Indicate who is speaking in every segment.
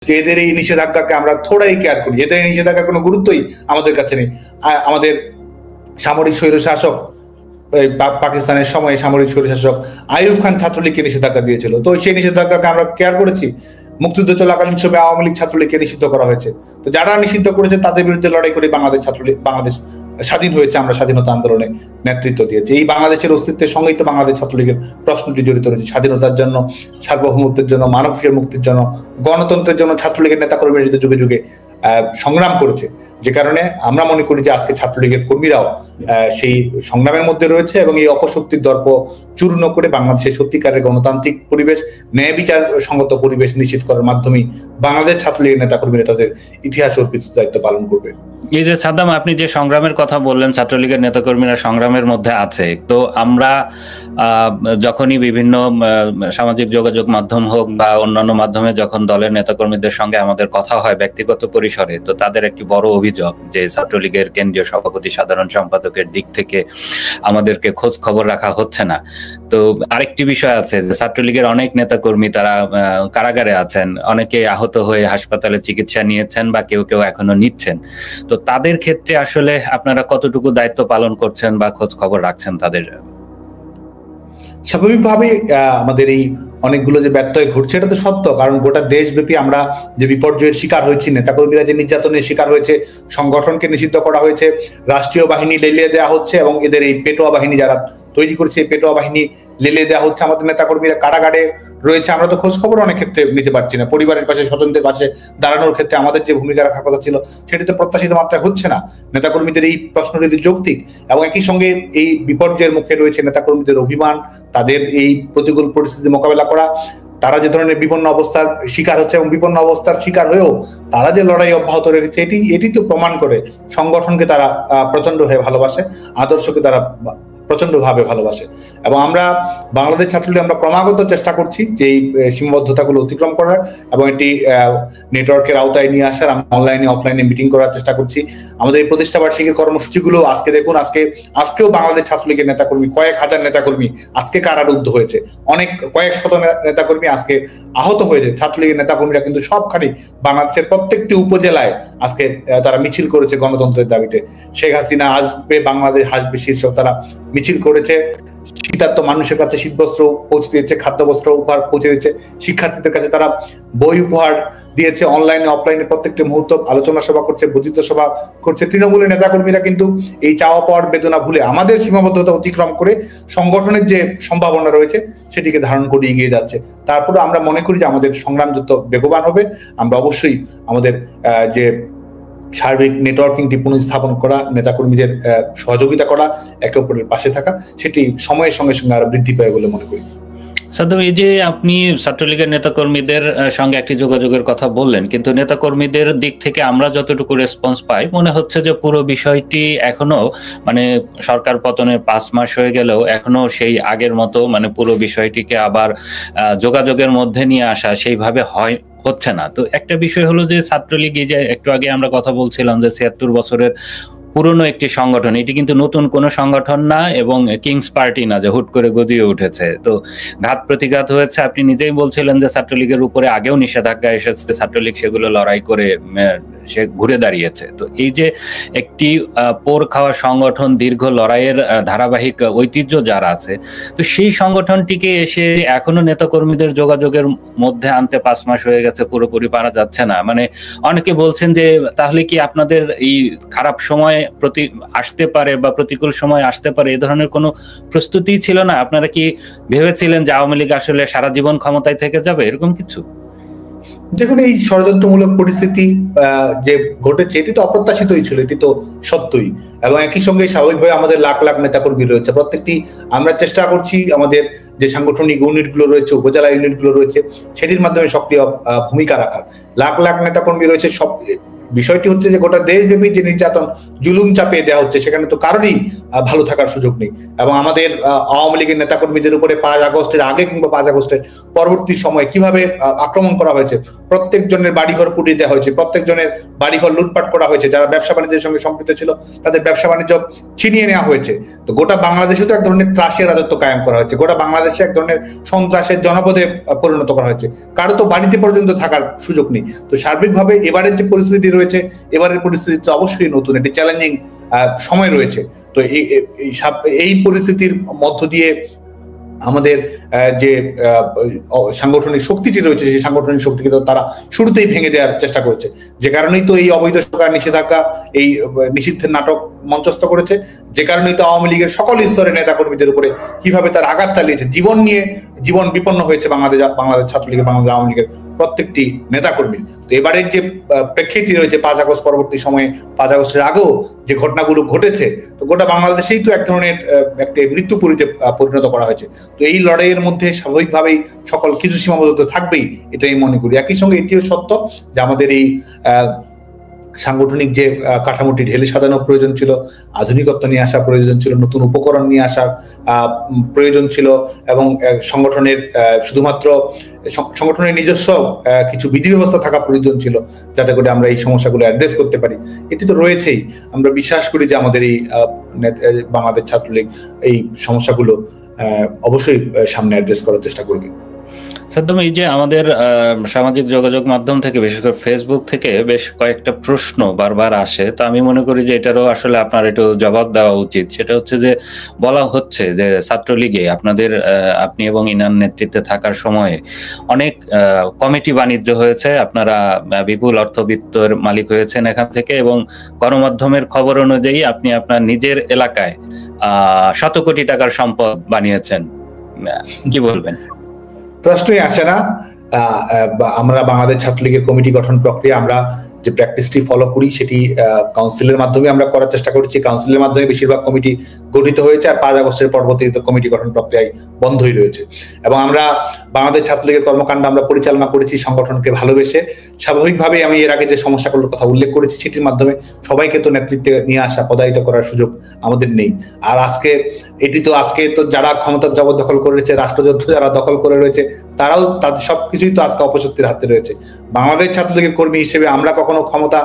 Speaker 1: যে এদের এই নিষেধাজ্ঞাকে আমরা থোড়াই কেয়ার করি, এদের এই নিষেধাজ্ঞার কোনো গুরুত্বই আমাদের কাছে নেই। আমাদের সামরিক স্বৈরশাসক পাকিস্তানের সময়ে সামরিক স্বৈরশাসক আইয়ুব খান ছাত্রলীগকে নিষেধাজ্ঞা দিয়েছিল, তো সেই নিষেধাজ্ঞাকে আমরা কেয়ার করেছি? মুক্তিযুদ্ধ চলাকালীন সময় আওয়ামী লীগ ছাত্রলীগকে নিষিদ্ধ করা হয়েছে, তো যারা নিষিদ্ধ করেছে তাদের বিরুদ্ধে লড়াই করে বাংলাদেশ স্বাধীন হয়েছে, আমরা স্বাধীনতা আন্দোলনে নেতৃত্ব দিয়েছি। এই বাংলাদেশের অস্তিত্বের সঙ্গেই তো বাংলাদেশ ছাত্রলীগের প্রশ্নটি জড়িত রয়েছে। স্বাধীনতার জন্য, সার্বভৌমত্বের জন্য, মানবীয় মুক্তির জন্য, গণতন্ত্রের জন্য ছাত্রলীগের নেতাকর্মীরা যুগে যুগে সংগ্রাম করেছে, যে কারণে আমরা মনে করি যে আজকে ছাত্রলীগের কর্মীরাও সেই সংগ্রামের মধ্যে রয়েছে এবং এই অপশক্তির দর্প চূর্ণ করে বাংলাদেশের সত্যিকারের গণতান্ত্রিক পরিবেশ, ন্যায় বিচার সঙ্গত পরিবেশ নিশ্চিত করার মাধ্যমেই বাংলাদেশ ছাত্রলীগের নেতাকর্মীরা তাদের ইতিহাস অর্পিত দায়িত্ব পালন করবে।
Speaker 2: এই যে সাদ্দাম, আপনি যে সংগ্রামের কথা বললেন, ছাত্রলীগের নেতাকর্মীরা সংগ্রামের মধ্যে আছে, তো আমরা যখনই বিভিন্ন সামাজিক যোগাযোগ মাধ্যম হোক বা অন্যান্য মাধ্যমে যখন দলের নেতাকর্মীদের সঙ্গে আমাদের কথা হয় ব্যক্তিগত পরিসরে, তো তাদের একটি বড় অভিযোগ যে ছাত্রলীগের কেন্দ্রীয় সভাপতি, সাধারণ সম্পাদকের দিক থেকে আমাদেরকে খোঁজ খবর রাখা হচ্ছে না। তো আরেকটি বিষয় আছে যে ছাত্রলীগের অনেক নেতাকর্মী তারা কারাগারে আছেন, অনেকে আহত হয়ে হাসপাতালে চিকিৎসা নিয়েছেন বা কেউ কেউ এখনো নিচ্ছেন। তো তাদের ক্ষেত্রে আসলে আপনারা কতটুকু দায়িত্ব পালন করছেন বা খোঁজ খবর রাখছেন তাদের?
Speaker 1: স্বাভাবিকভাবে আমাদের এই অনেকগুলো যে ব্যত্যয় ঘটছে এটা তো সত্য, কারণ গোটা দেশব্যাপী আমরা যে বিপর্যয়ের শিকার হয়েছি, নেতাকর্মীরা যে নির্যাতনের শিকার হয়েছে, সংগঠনকে নিষিদ্ধ করা হয়েছে, রাষ্ট্রীয় বাহিনী লেলিয়ে দেওয়া হচ্ছে এবং এদের এই পেটোয়া বাহিনী যারা তৈরি করেছে এই পেটোয়া বাহিনী লেলিয়ে দেওয়া হচ্ছে, আমাদের নেতাকর্মীরা কারাগারে রয়েছে, আমরা তো খোঁজ খবর অনেক ক্ষেত্রে নিতে পারছি না। পরিবারের পাশে, স্বজনদের পাশে দাঁড়ানোর ক্ষেত্রে আমাদের যে ভূমিকা রাখার কথা ছিল সেটি তো প্রত্যাশিত মাত্রায় হচ্ছে না। নেতাকর্মীদের এই প্রশ্নটি যৌক্তিক এবং একই সঙ্গে এই বিপর্যয়ের মুখে রয়েছে নেতাকর্মীদের অভিমান, তাদের এই প্রতিকূল পরিস্থিতি মোকাবেলা করা, তারা যে ধরনের বিপন্ন অবস্থার শিকার হচ্ছে এবং বিপন্ন অবস্থার শিকার হয়েও তারা যে লড়াই অব্যাহত রেখেছে এটি তো প্রমাণ করে সংগঠনকে তারা প্রচন্ড হয়ে ভালোবাসে, আদর্শকে তারা প্রচন্ডভাবে ভালোবাসে। এবং আমরা বাংলাদেশ ছাত্রলীগ আমরা ক্রমাগত চেষ্টা করছি যে এই সীমাবদ্ধতাগুলো অতিক্রম করার এবং এটি নেটওয়ার্কের আওতায় নিয়ে আসার। আমরা অনলাইনে অফলাইনে মিটিং করার চেষ্টা করছি। আমাদের এই প্রতিষ্ঠাবার্ষিকীর কর্মসূচিগুলো আজকে দেখুন, আজকেও বাংলাদেশ ছাত্রলীগের নেতাকর্মী, কয়েক হাজার নেতাকর্মী আজকে কারারুদ্ধ হয়েছে, কয়েক শত নেতাকর্মী আজকে আহত হয়েছে। ছাত্রলীগের নেতাকর্মীরা কিন্তু সবখানি বাংলাদেশের প্রত্যেকটি উপজেলায় আজকে তারা মিছিল করেছে গণতন্ত্রের দাবিতে। শেখ হাসিনা আসবে, বাংলাদেশ আসবে শীর্ষক তারা মিছিল করেছে। শীতার্ত মানুষের কাছে শীতবস্ত্র পৌঁছে দিয়েছে, খাদ্যবস্ত্র উপহার পৌঁছে দিয়েছে, শিক্ষার্থীদের কাছে তারা বই উপহার দিয়েছে, অনলাইনে অফলাইনে প্রত্যেকটি মুহূর্ত আলোচনা সভা করছে, বর্ধিত সভা করছে। তৃণমূলের নেতাকর্মীরা কিন্তু এই চাওয়া পাওয়ার বেদনা ভুলে আমাদের সীমাবদ্ধতা অতিক্রম করে সংগঠনের যে সম্ভাবনা রয়েছে সেটিকে ধারণ করে এগিয়ে যাচ্ছে। তারপরে আমরা মনে করি যে আমাদের সংগ্রাম যত বেগবান হবে, আমরা অবশ্যই আমাদের যে সার্বিক নেটওয়ার্কিংটি পুনঃস্থাপন করা, নেতাকর্মীদের সহযোগিতা করা, একে অপরের পাশে থাকা, সেটি সময়ের সঙ্গে সঙ্গে আরো বৃদ্ধি পায় বলে মনে করি।
Speaker 2: সাদ্দাম, এই যে আপনি ছাত্রলীগের নেতাকর্মীদের সঙ্গে একটি যোগাযোগের কথা বললেন, কিন্তু নেতাকর্মীদের দিক থেকে আমরা যতটুকু রেসপন্স পাই মনে হচ্ছে যে পুরো বিষয়টি এখনো মানে সরকার পতনের 5 মাস হয়ে গেলেও এখনো সেই আগের মতো মানে পুরো বিষয়টিকে আবার যোগাযোগের মধ্যে নিয়ে আসা সেইভাবে হচ্ছে না। তো একটা বিষয় হলো যে ছাত্রলীগ, এই যে একটু আগে আমরা কথা বলছিলাম যে 76 বছরের পুরনো একটি সংগঠন, এটি কিন্তু নতুন কোনো সংগঠন না এবং কিংস পার্টি না যে হুট করে গজিয়ে উঠেছে। তো ঘাত প্রতিঘাত হয়েছে, আপনি নিজেই বলছিলেন যে ছাত্রলীগের উপরে আগেও নিষেধাজ্ঞা এসেছে, ছাত্রলীগ সেগুলো লড়াই করে সে ঘুরে দাঁড়িয়েছে। তো এই যে একটি পোর খাওয়া সংগঠন, দীর্ঘ লড়াইয়ের ধারাবাহিক ঐতিহ্য যার আছে, তো সেই সংগঠনটিকে এসে এখনো নেতাকর্মীদের যোগাযোগের মধ্যে আনতে 5 মাস হয়ে গেছে, পুরোপুরি পারা যাচ্ছে না। মানে অনেকে বলছেন যে তাহলে কি আপনাদের এই খারাপ সময় আসতে পারে বা প্রতিকূল সময় আসতে পারে, এই ধরনের কোনো প্রস্তুতি ছিল না? আপনারা কি ভেবেছিলেন যে আওয়ামী লীগ আসলে সারা জীবন ক্ষমতায় থেকে যাবে, এরকম কিছু?
Speaker 1: দেখুন, এই ষড়যন্ত্রমূলক পরিস্থিতি যে ঘটেছে এটি তো অপ্রত্যাশিতই ছিল, এটি তো সত্যই। এবং একই সঙ্গে স্বাভাবিকভাবে আমাদের লাখ লাখ নেতাকর্মী রয়েছে, প্রত্যেকটি আমরা চেষ্টা করছি আমাদের যে সাংগঠনিক ইউনিটগুলো রয়েছে, উপজেলা ইউনিটগুলো রয়েছে, সেটির মাধ্যমে সক্রিয় ভূমিকা রাখার। লাখ লাখ নেতাকর্মী রয়েছে। সব বিষয়টি হচ্ছে যে গোটা দেশব্যাপী যে নির্যাতন, জুলুম চাপিয়ে দেওয়া হচ্ছে, সেখানে তো কারোরই ভালো থাকার সুযোগ নেই। এবং আমাদের আওয়ামী লীগের নেতাকর্মীদের উপরে 5 আগস্টের আগে কিংবা 5 আগস্টের পরবর্তী সময়ে কিভাবে আক্রমণ করা হয়েছে, প্রত্যেকজনের বাড়িঘর পুড়িয়ে দেওয়া হয়েছে, প্রত্যেকজনের বাড়িঘর লুটপাট করা হয়েছে, যারা ব্যবসা বাণিজ্যের সঙ্গে সম্পৃক্ত ছিল তাদের ব্যবসা বাণিজ্য ছিনিয়ে নেওয়া হয়েছে। তো গোটা বাংলাদেশে তো এক ধরনের ত্রাসের রাজত্ব কায়েম করা হয়েছে, গোটা বাংলাদেশে এক ধরনের সন্ত্রাসের জনপদে পরিণত করা হয়েছে, কারো তো বাড়িতে পর্যন্ত থাকার সুযোগ নেই। তো সার্বিকভাবে এবারের যে পরিস্থিতি রয়েছে, এবারের পরিস্থিতি তো অবশ্যই নতুন, একটি চ্যালেঞ্জিং সময় রয়েছে। তো এই পরিস্থিতির মধ্য দিয়ে আমাদের যে সাংগঠনিক শক্তিটি রয়েছে, সেই সাংগঠনিক শক্তিকে তো তারা শুরুতেই ভেঙে দেওয়ার চেষ্টা করেছে, যে কারণেই তো এই অবৈধ সরকার নিষেধাজ্ঞা, এই নিষিদ্ধের নাটক মঞ্চস্থ করেছে, যে কারণেই তো আওয়ামী লীগের সকল স্তরের নেতাকর্মীদের উপরে কিভাবে তার আঘাত চালিয়েছে, জীবন বিপন্ন হয়েছে বাংলাদেশ ছাত্রলীগের, বাংলাদেশ আওয়ামী লীগের প্রত্যেকটি নেতাকর্মী। তো এবারের যে প্রেক্ষিতটি রয়েছে 5 আগস্ট পরবর্তী সময়ে, 5 আগস্টের আগেও যে ঘটনাগুলো ঘটেছে, তো গোটা বাংলাদেশেই তো এক ধরনের একটা মৃত্যুপুরীতে পরিণত করা হয়েছে। তো এই লড়াইয়ের মধ্যে স্বাভাবিকভাবেই সকল কিছু সীমাবদ্ধতা থাকবেই, এটাই মনে করি। একই সঙ্গে এটিও সত্য যে আমাদের এই সাংগঠনিক যে কাঠামোটি ঢেলে সাজানো প্রয়োজন ছিল, আধুনিকত্ব নিয়ে আসা প্রয়োজন ছিল, নতুন উপকরণ নিয়ে আসার প্রয়োজন ছিল, এবং সংগঠনের শুধুমাত্র সংগঠনের নিজস্ব কিছু বিধি ব্যবস্থা থাকা প্রয়োজন ছিল, যাতে করে আমরা এই সমস্যাগুলো অ্যাড্রেস করতে পারি। এটি তো রয়েছেই। আমরা বিশ্বাস করি যে আমাদের এই বাংলাদেশ ছাত্রলীগ এই সমস্যাগুলো অবশ্যই সামনে অ্যাড্রেস করার চেষ্টা করবে।
Speaker 2: সাদ্দাম, এই যে আমাদের সামাজিক যোগাযোগ মাধ্যম থেকে, বিশেষ করে ফেসবুক থেকে বেশ কয়েকটা প্রশ্ন বারবার আসে, তো আমি মনে করি যে এটারও আসলে আপনার একটু জবাব দেওয়া উচিত। সেটা হচ্ছে যে বলা হচ্ছে যে ছাত্রলীগে আপনি এবং ইনার নেতৃত্বে থাকার সময়ে অনেক কমিটি বাণিজ্য হয়েছে, আপনারা বিপুল অর্থবিত্তর মালিক হয়েছেন এখান থেকে, এবং গণমাধ্যমের খবর অনুযায়ী আপনি আপনার নিজের এলাকায় শত কোটি টাকার সম্পদ বানিয়েছেন। কি বলবেন?
Speaker 1: প্রশ্নই আসে না। আমরা বাংলাদেশ ছাত্রলীগের কমিটি গঠন প্রক্রিয়া, আমরা যে প্র্যাকটিসটি ফলো করি সেটি কাউন্সিলের মাধ্যমে আমরা করার চেষ্টা করছি। কাউন্সিলের মাধ্যমে বেশিরভাগ কমিটি গঠিত হয়েছে, আর 5 আগস্টের পরবর্তীতে কমিটি গঠন প্রক্রিয়ায় বন্ধই রয়েছে। এবং আমরা বাংলাদেশ ছাত্রলীগের কর্মকাণ্ড আমরা পরিচালনা করেছি সংগঠনকে ভালোবেসে। স্বাভাবিকভাবেই আমি এর আগে যে সমস্যাগুলোর কথা উল্লেখ করেছি সেটির মাধ্যমে সবাইকে তো নেতৃত্বে নিয়ে আসা, পদায়িত করার সুযোগ আমাদের নেই। আর আজকে তো যারা ক্ষমতার জবরদখল করে রয়েছে, রাষ্ট্রযন্ত্র যারা দখল করে রয়েছে, তারাও তাদের সবকিছুই তো আজকে অপশক্তির হাতে রয়েছে। বাংলাদেশ ছাত্রলীগের কর্মী হিসেবে আমরা কখনো ক্ষমতা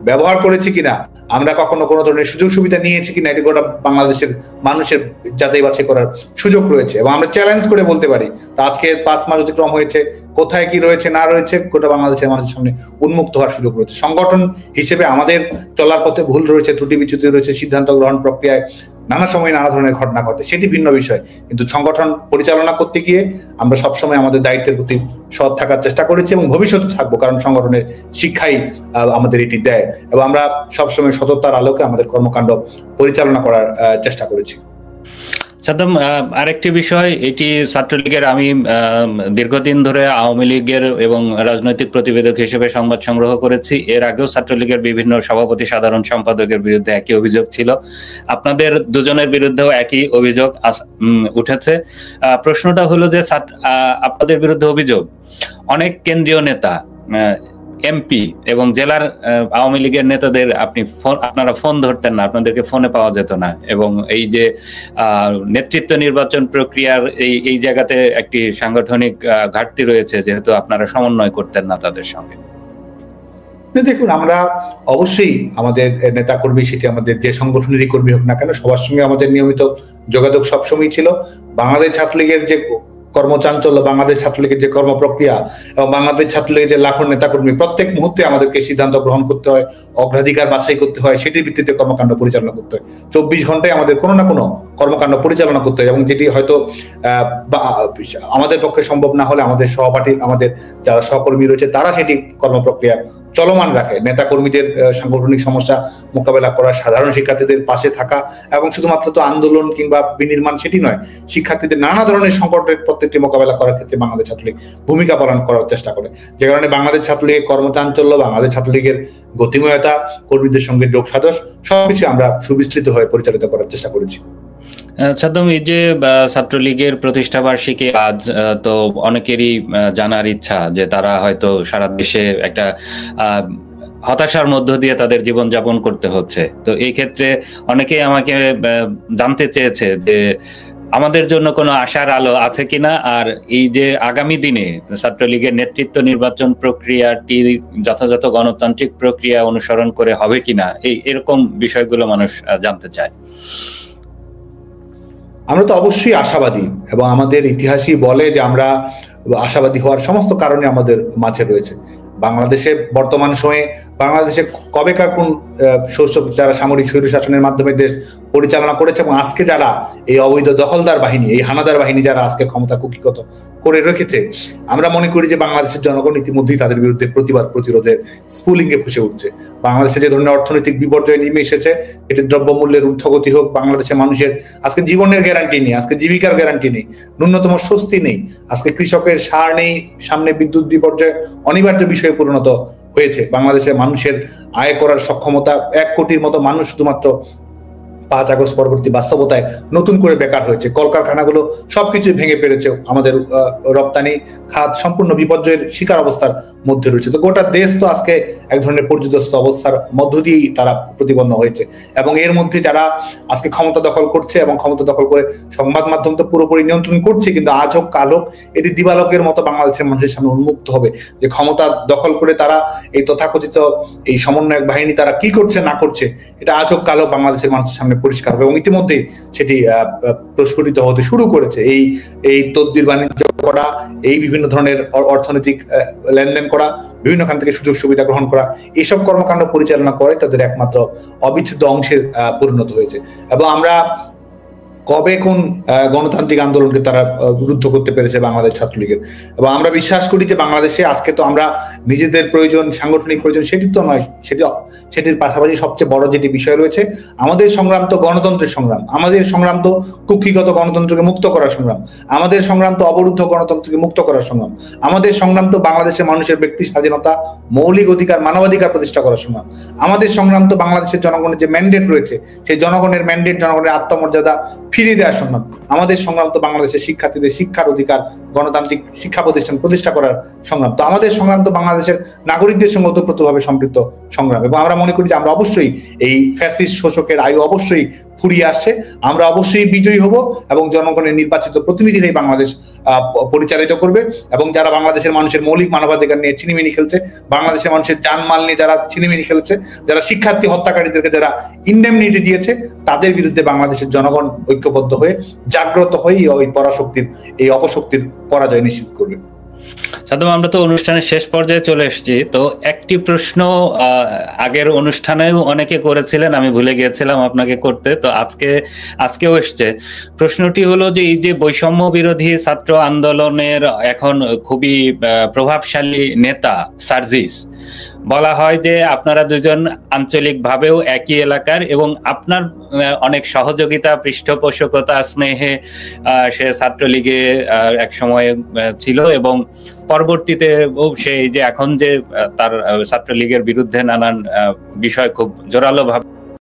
Speaker 1: ব্যবহার করেছি কিনা, আমরা কখনো কোনো ধরনের সুযোগ সুবিধা নিয়েছি কিনা, এটি গোটা বাংলাদেশের মানুষের যাচাই বাছাই করার সুযোগ রয়েছে, এবং আমরা চ্যালেঞ্জ করে বলতে পারি। তো আজকে 5 মাস অতিক্রম হয়েছে, কোথায় কি রয়েছে না রয়েছে গোটা বাংলাদেশের মানুষের সামনে উন্মুক্ত হওয়ার সুযোগ রয়েছে। সংগঠন হিসেবে আমাদের চলার পথে ভুল রয়েছে, ত্রুটি বিচ্যুতি রয়েছে, সিদ্ধান্ত গ্রহণ প্রক্রিয়ায় নানা সময় নানা ধরনের ঘটনা ঘটে, সেটি ভিন্ন বিষয়। কিন্তু সংগঠন পরিচালনা করতে গিয়ে আমরা সবসময় আমাদের দায়িত্বের প্রতি সৎ থাকার চেষ্টা করেছি, এবং ভবিষ্যতে থাকবো, কারণ সংগঠনের শিক্ষাই আমাদের এটি দেয়, এবং আমরা সবসময় সততার আলোকে আমাদের কর্মকাণ্ড পরিচালনা করার চেষ্টা করেছি।
Speaker 2: সাদ্দাম, আরেকটি বিষয়, এটি ছাত্রলীগের, আমি দীর্ঘদিন ধরে আওয়ামী লীগের এবং রাজনৈতিক প্রতিবেদক হিসেবে সংবাদ সংগ্রহ করেছি। এর আগেও ছাত্রলীগের বিভিন্ন সভাপতি, সাধারণ সম্পাদকের বিরুদ্ধে একই অভিযোগ ছিল, আপনাদের দুজনের বিরুদ্ধেও একই অভিযোগ উঠেছে। প্রশ্নটা হলো যে আপনাদের বিরুদ্ধে অভিযোগ অনেক কেন্দ্রীয় নেতা, এমপি এবং জেলার আওয়ামী লীগের নেতাদের আপনারা ফোন ধরতেন না, আপনাদেরকে ফোনে পাওয়া যেত না, এবং এই যে নেতৃত্ব নির্বাচন প্রক্রিয়ার এই জায়গাতে একটি সাংগঠনিক ঘাটতি রয়েছে, যেহেতু আপনারা সমন্বয় করতেন না তাদের সঙ্গে।
Speaker 1: দেখুন, আমরা অবশ্যই আমাদের নেতাকর্মী, সেটি আমাদের যে সংগঠনেরই কর্মী হোক না কেন, সবার সঙ্গে আমাদের নিয়মিত যোগাযোগ সবসময় ছিল। বাংলাদেশ ছাত্রলীগের যে কর্মচাঞ্চল্য, বাংলাদেশ ছাত্রলীগের যে কর্মপ্রক্রিয়া, এবং বাংলাদেশ ছাত্রলীগের যে লাখো নেতাকর্মী, প্রত্যেক মুহূর্তে আমাদেরকে সিদ্ধান্ত গ্রহণ করতে হয়, অগ্রাধিকার বাছাই করতে হয়, সেটির ভিত্তিতে কর্মকাণ্ড পরিচালনা করতে হয়। 24 ঘন্টায় আমাদের কোনো না কোনো কর্মকাণ্ড পরিচালনা করতে হয়, এবং যেটি হয়তো আমাদের পক্ষে সম্ভব না হলে আমাদের সহপাঠী, আমাদের যারা সহকর্মী রয়েছে, তারা সেটি কর্মপ্রক্রিয়া চলমান রাখে। নেতা কর্মীদের সাংগঠনিক সমস্যা মোকাবেলা করা, সাধারণ শিক্ষার্থীদের পাশে থাকা, এবং শুধুমাত্র তো আন্দোলন কিংবা বিনির্মাণ সেটি নয়, শিক্ষার্থীদের নানা ধরনের সংকটের প্রত্যেকটি মোকাবেলা করার ক্ষেত্রে বাংলাদেশ ছাত্রলীগ ভূমিকা পালন করার চেষ্টা করে। যে কারণে বাংলাদেশ ছাত্রলীগের কর্মচাঞ্চল্য, বাংলাদেশ ছাত্রলীগের গতিময়তা, কর্মীদের সঙ্গে যোগ সাজস সবকিছু আমরা সুবিস্তৃত হয়ে পরিচালিত করার চেষ্টা করেছি।
Speaker 2: সাদ্দাম, এই যে ছাত্রলীগের প্রতিষ্ঠা বার্ষিকী আজ, তো অনেকেরই জানার ইচ্ছা যে তারা হয়তো সারা দেশে একটা হতাশার মধ্য দিয়ে তাদের জীবনযাপন করতে হচ্ছে। তো এই ক্ষেত্রে অনেকেই আমাকে জানতে চেয়েছে যে আমাদের জন্য কোনো আশার আলো আছে কিনা, আর এই যে আগামী দিনে ছাত্রলীগের নেতৃত্ব নির্বাচন প্রক্রিয়াটি যথাযথ গণতান্ত্রিক প্রক্রিয়া অনুসরণ করে হবে কিনা, এরকম বিষয়গুলো মানুষ জানতে চায়।
Speaker 1: আমরা তো অবশ্যই আশাবাদী, এবং আমাদের ইতিহাসই বলে যে আমরা আশাবাদী হওয়ার সমস্ত কারণে আমাদের মাঝে রয়েছে। বাংলাদেশে বর্তমান সময়ে বাংলাদেশে কবেকার কোন শাসক যারা সামরিক স্বৈর শাসনের মাধ্যমে দেশ পরিচালনা করেছে, এবং আজকে যারা এই অবৈধ দখলদার বাহিনী, এই হানাদার বাহিনী যারা আজকে ক্ষমতা কুক্ষিগত করে রেখেছে, আমরা মনে করি যে বাংলাদেশের জনগণ ইতিমধ্যেই তাদের বিরুদ্ধে প্রতিবাদ প্রতিরোধের স্ফুলিঙ্গে ফুসে উঠছে। বাংলাদেশে যে ধরনের অর্থনৈতিক বিপর্যয় নেমে এসেছে, এটি দ্রব্যমূল্যের ঊর্ধ্বগতি হোক, বাংলাদেশের মানুষের আজকে জীবনের গ্যারান্টি নেই, আজকে জীবিকার গ্যারান্টি নেই, ন্যূনতম স্বস্তি নেই, আজকে কৃষকের সার নেই, সামনে বিদ্যুৎ বিপর্যয় অনিবার্য বিষয়ে পরিণত হয়েছে। বাংলাদেশের মানুষের আয় করার সক্ষমতা, 1 কোটির মতো মানুষ শুধুমাত্র 5 আগস্ট পরবর্তী বাস্তবতায় নতুন করে বেকার হয়েছে। কলকারখানাগুলো সবকিছু ভেঙে পেরেছে, আমাদের রপ্তানি খাত সম্পূর্ণ বিপর্যয়ের শিকার অবস্থার মধ্যে রয়েছে। তো গোটা দেশ তো আজকে এক ধরনের পর্যুদস্ত অবস্থার মধ্য দিয়েই তারা প্রতিপন্ন হয়েছে, এবং এর মধ্যে যারা আজকে ক্ষমতা দখল করছে এবং ক্ষমতা দখল করে সংবাদ মাধ্যম তো পুরোপুরি নিয়ন্ত্রণ করছে, কিন্তু আজ হোক কাল হোক এটি দিবালোকের মতো বাংলাদেশের মানুষের সামনে উন্মুক্ত হবে যে ক্ষমতা দখল করে তারা এই তথাকথিত এই সমন্বয়ক বাহিনী তারা কি করছে না করছে, এটা আজ হোক কাল হোক বাংলাদেশের মানুষের সামনে পরিষ্কার হবে, এবং ইতিমধ্যে সেটি প্রস্ফুটিত হতে শুরু করেছে। এই তদবির বাণিজ্য করা, এই বিভিন্ন ধরনের অর্থনৈতিক লেনদেন করা, বিভিন্ন খান থেকে সুযোগ সুবিধা গ্রহণ করা, এইসব কর্মকাণ্ড পরিচালনা করে তাদের একমাত্র অবিচ্ছেদ্য অংশে পরিণত হয়েছে। এবং আমরা কবে কোন গণতান্ত্রিক আন্দোলনকে তারা রুদ্ধ করতে পেরেছে বাংলাদেশ ছাত্রলীগের, এবং আমরা বিশ্বাস করি যে বাংলাদেশে আজকে তো আমরা নিজেদের প্রয়োজন, সাংগঠনিক প্রয়োজন সেটি তো নয়, সেটির পাশাপাশি সবচেয়ে বড় যেটি বিষয় রয়েছে, আমাদের সংগ্রাম তো গণতন্ত্রের সংগ্রাম, আমাদের সংগ্রাম তো কুক্ষিগত গণতন্ত্রকে মুক্ত করার সংগ্রাম, আমাদের সংগ্রাম তো অবরুদ্ধ গণতন্ত্রকে মুক্ত করার সংগ্রাম, আমাদের সংগ্রাম তো বাংলাদেশের মানুষের ব্যক্তি স্বাধীনতা, মৌলিক অধিকার, মানবাধিকার প্রতিষ্ঠা করার সংগ্রাম, আমাদের সংগ্রাম তো বাংলাদেশের জনগণের যে ম্যান্ডেট রয়েছে সেই জনগণের ম্যান্ডেট, জনগণের আত্মমর্যাদা ফিরিয়ে দেওয়ার সংগ্রাম, আমাদের সংগ্রাম তো বাংলাদেশের শিক্ষার্থীদের শিক্ষার অধিকার, গণতান্ত্রিক শিক্ষা প্রতিষ্ঠান প্রতিষ্ঠা করার সংগ্রাম, তো আমাদের সংগ্রাম তো বাংলাদেশের নাগরিকদের সঙ্গে ওতপ্রোতভাবে সম্পৃক্ত সংগ্রাম। এবং আমরা মনে করি যে আমরা অবশ্যই এই ফ্যাসিস্ট শোষকের আয়ু অবশ্যই ফুরিয়ে আসছে, আমরা অবশ্যই বিজয়ী হব, এবং জনগণের নির্বাচিত প্রতিনিধিরাই বাংলাদেশ পরিচালিত করবে। এবং যারা বাংলাদেশের মানুষের মৌলিক মানবাধিকার নিয়ে ছিনিমিনি খেলছে, বাংলাদেশের মানুষের জানমাল নিয়ে যারা ছিনিমিনি খেলছে, যারা শিক্ষার্থী হত্যাকারীদেরকে যারা ইন্ডেমনিটি দিয়েছে, তাদের বিরুদ্ধে বাংলাদেশের জনগণ ঐক্যবদ্ধ হয়ে জাগ্রত হয়ে ওই পরাশক্তির, এই অপশক্তির পরাজয় নিশ্চিত করবে।
Speaker 2: সাদম, আমরা তো অনুষ্ঠানের শেষ পর্যায়ে চলে এসেছি। তো একটি প্রশ্ন আগের অনুষ্ঠানেও অনেকে করেছিলেন, আমি ভুলে গিয়েছিলাম আপনাকে করতে, তো আজকেও এসছে। প্রশ্নটি হলো যে এই যে বৈষম্য বিরোধী ছাত্র আন্দোলনের এখন খুবই প্রভাবশালী নেতা সার্জিস, বলা হয় যে আপনারা দুজন আঞ্চলিকভাবেও একই এলাকার, এবং আপনার অনেক সহযোগিতা, পৃষ্ঠপোষকতা, স্নেহে সে ছাত্রলীগে এক সময় ছিল, এবং পরবর্তীতে সে যে এখন যে তার ছাত্রলীগের বিরুদ্ধে নানান বিষয় খুব জোরালো ভাবে